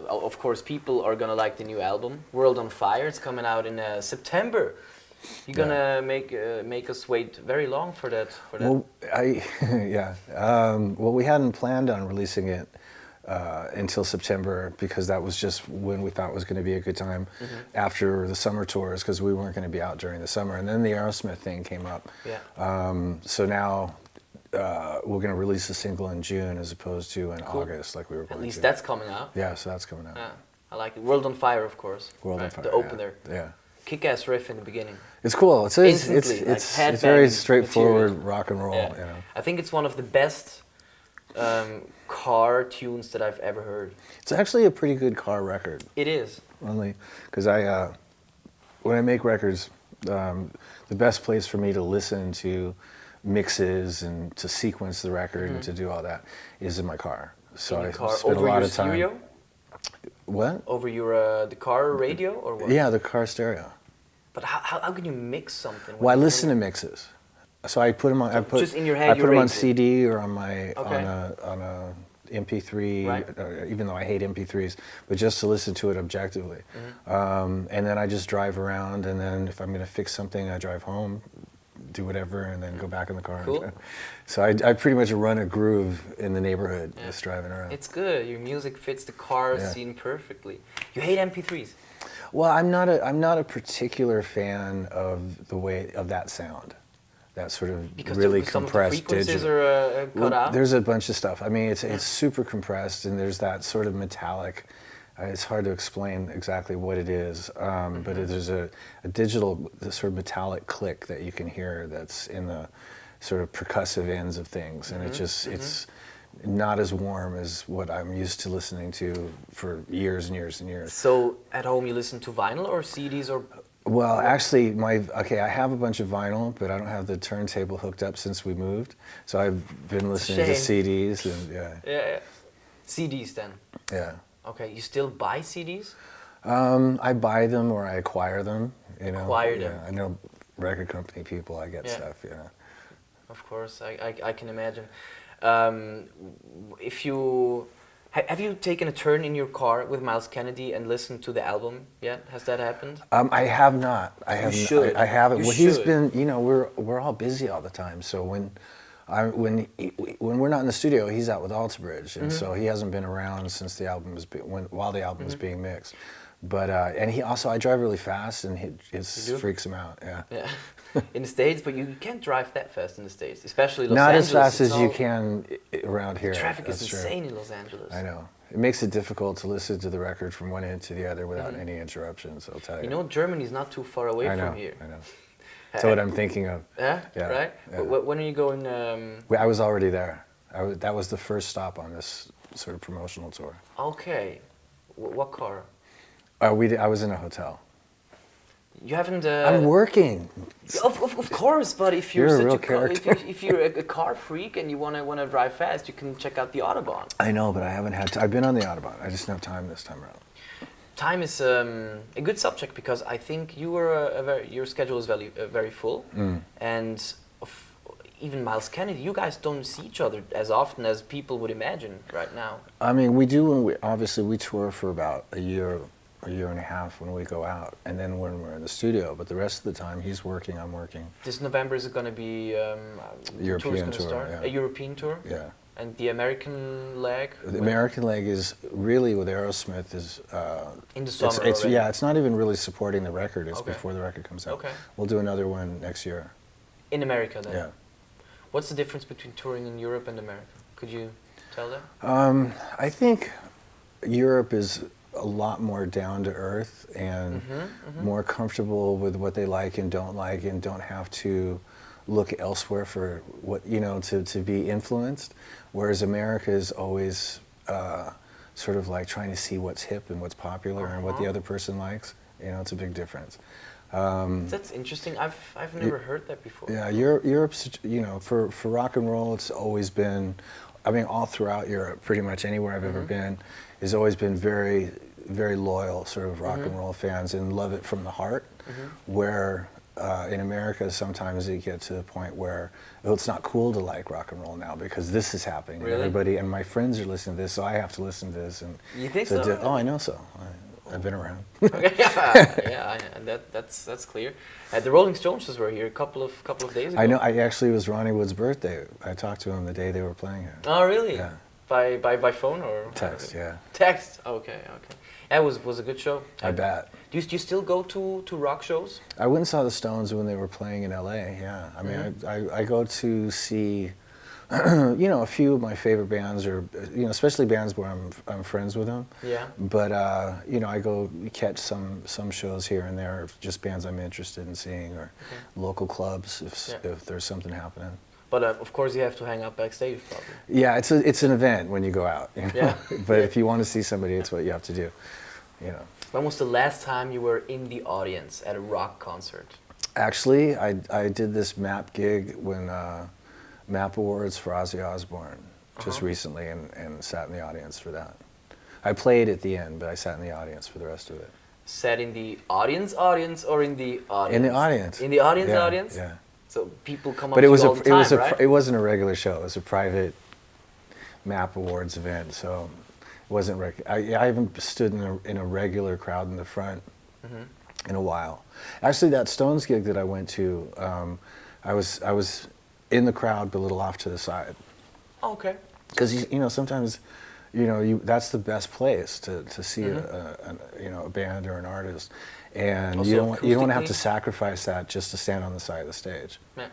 of course, people are gonna like the new album, World on Fire. It's coming out in September. You're gonna make us wait very long for that. Well, well, we hadn't planned on releasing it until September because that was just when we thought was going to be a good time after the summer tours because we weren't going to be out during the summer. And then the Aerosmith thing came up. So now we're going to release the single in June as opposed to in August like we were going to. At least that's coming out. Yeah, so that's coming out. Yeah, I like it. World on Fire, of course. World on Fire. The opener. Yeah. Kick-ass riff in the beginning. It's cool. It's very straightforward material. rock and roll. Yeah. You know. I think it's one of the best car tunes that I've ever heard. It's actually a pretty good car record. It is. Only because when I make records, the best place for me to listen to mixes and to sequence the record and to do all that is in my car. So I spend a lot of time. Stereo? What? Over your the car radio or what? Yeah, the car stereo. But how can you mix something? Well, I listen to mixes. So I put them on. Just in your head, I put them on CD or on my on a MP3. Right. Even though I hate MP3s, but just to listen to it objectively. And then I just drive around, and then if I'm going to fix something, I drive home, do whatever, and then go back in the car. Cool. So I pretty much run a groove in the neighborhood, just driving around. It's good. Your music fits the car scene perfectly. You hate MP3s. Well, I'm not a particular fan of the way of that sound. That sort of because really some compressed of the frequencies digital. are cut out. There's a bunch of stuff. I mean, it's super compressed, and there's that sort of metallic. It's hard to explain exactly what it is, but there's a digital, sort of metallic click that you can hear that's in the sort of percussive ends of things, and it's not as warm as what I'm used to listening to for years and years and years. So at home you listen to vinyl or CDs or? Well, actually, I have a bunch of vinyl, but I don't have the turntable hooked up since we moved. So I've been listening to CDs and Yeah. CDs then. Yeah. Okay, you still buy CDs? I buy them or I acquire them. You know. Acquire them. I know record company people. I get stuff. You know. Of course, I can imagine. If you have you taken a turn in your car with Myles Kennedy and listened to the album yet? Has that happened? I have not. I have. You should. I haven't. You Well, he's should. been. You know, we're all busy all the time. So when we're not in the studio, he's out with Altabridge, and so he hasn't been around since the album while the album was being mixed. But and he also I drive really fast, and it freaks him out. Yeah. Yeah. In the States, but you can't drive that fast in the States, especially Los Not Angeles. as fast as you can around here. Traffic is That's true. insane in Los Angeles. I know. It makes it difficult to listen to the record from one end to the other without any interruptions, I'll tell you. You know, Germany's not too far away from here. I know. That's what I'm thinking of. Yeah? Right? Yeah. When are you going? I was already there. That was the first stop on this sort of promotional tour. Okay. What car? I was in a hotel. You haven't. I'm working. Of course, but if you're, You're a such real a character. if you're a car freak and you wanna drive fast, you can check out the Autobahn. I know, but I haven't had to. I've been on the Autobahn. I just don't have time this time around. Time is a good subject because I think you were your schedule is very full, and even Myles Kennedy, you guys don't see each other as often as people would imagine right now. I mean, we do when we tour for about a year and a half when we go out, and then when we're in the studio. But the rest of the time, he's working, I'm working. This November is it going to be European tour? Start? Yeah. A European tour? Yeah. And the American leg? The American leg is really with Aerosmith is in the summer it's already. Yeah, it's not even really supporting the record. It's before the record comes out. Okay. We'll do another one next year. In America then? Yeah. What's the difference between touring in Europe and America? Could you tell that? I think Europe is a lot more down to earth and more comfortable with what they like and don't have to look elsewhere for what, you know, to be influenced. Whereas America is always sort of like trying to see what's hip and what's popular and what the other person likes. You know, it's a big difference. That's interesting. I've never heard that before. Yeah, Europe's, you know, for rock and roll, it's always been, I mean, all throughout Europe, pretty much anywhere I've ever been, has always been very, very loyal sort of rock and roll fans and love it from the heart. Where in America, sometimes you get to the point where it's not cool to like rock and roll now because this is happening. Really? And everybody and my friends are listening to this, so I have to listen to this. And you think so? Oh, I know so. I've been around. Okay, yeah, that's clear. The Rolling Stones were here a couple of days ago. I know. I actually, it was Ronnie Wood's birthday. I talked to him the day they were playing here. Oh, really? Yeah. By phone or Text? Yeah. Text. Okay. That was a good show. I bet. Do you still go to rock shows? I went and saw the Stones when they were playing in L.A. Yeah. I mean, I go to see, a few of my favorite bands, or especially bands where I'm friends with them. Yeah. But I go catch some shows here and there, of just bands I'm interested in seeing, or local clubs if there's something happening. But of course, you have to hang out backstage, probably. Yeah, it's an event when you go out. Yeah. But if you want to see somebody, it's what you have to do. When was the last time you were in the audience at a rock concert? Actually, I did this MAP gig when MAP Awards for Ozzy Osbourne just recently, and sat in the audience for that. I played at the end, but I sat in the audience for the rest of it. Sat in the audience, or in the audience? In the audience. In the audience, yeah, audience. Yeah. So people come up But to you all the time, right? it wasn't a regular show. It was a private MAP Awards event, so it wasn't. I haven't stood in a regular crowd in the front in a while. Actually, that Stones gig that I went to, I was in the crowd, but a little off to the side. Oh, okay. Because sometimes, that's the best place to see a band or an artist, and Also you don't want to acoustically? sacrifice that just to stand on the side of the stage. Yeah.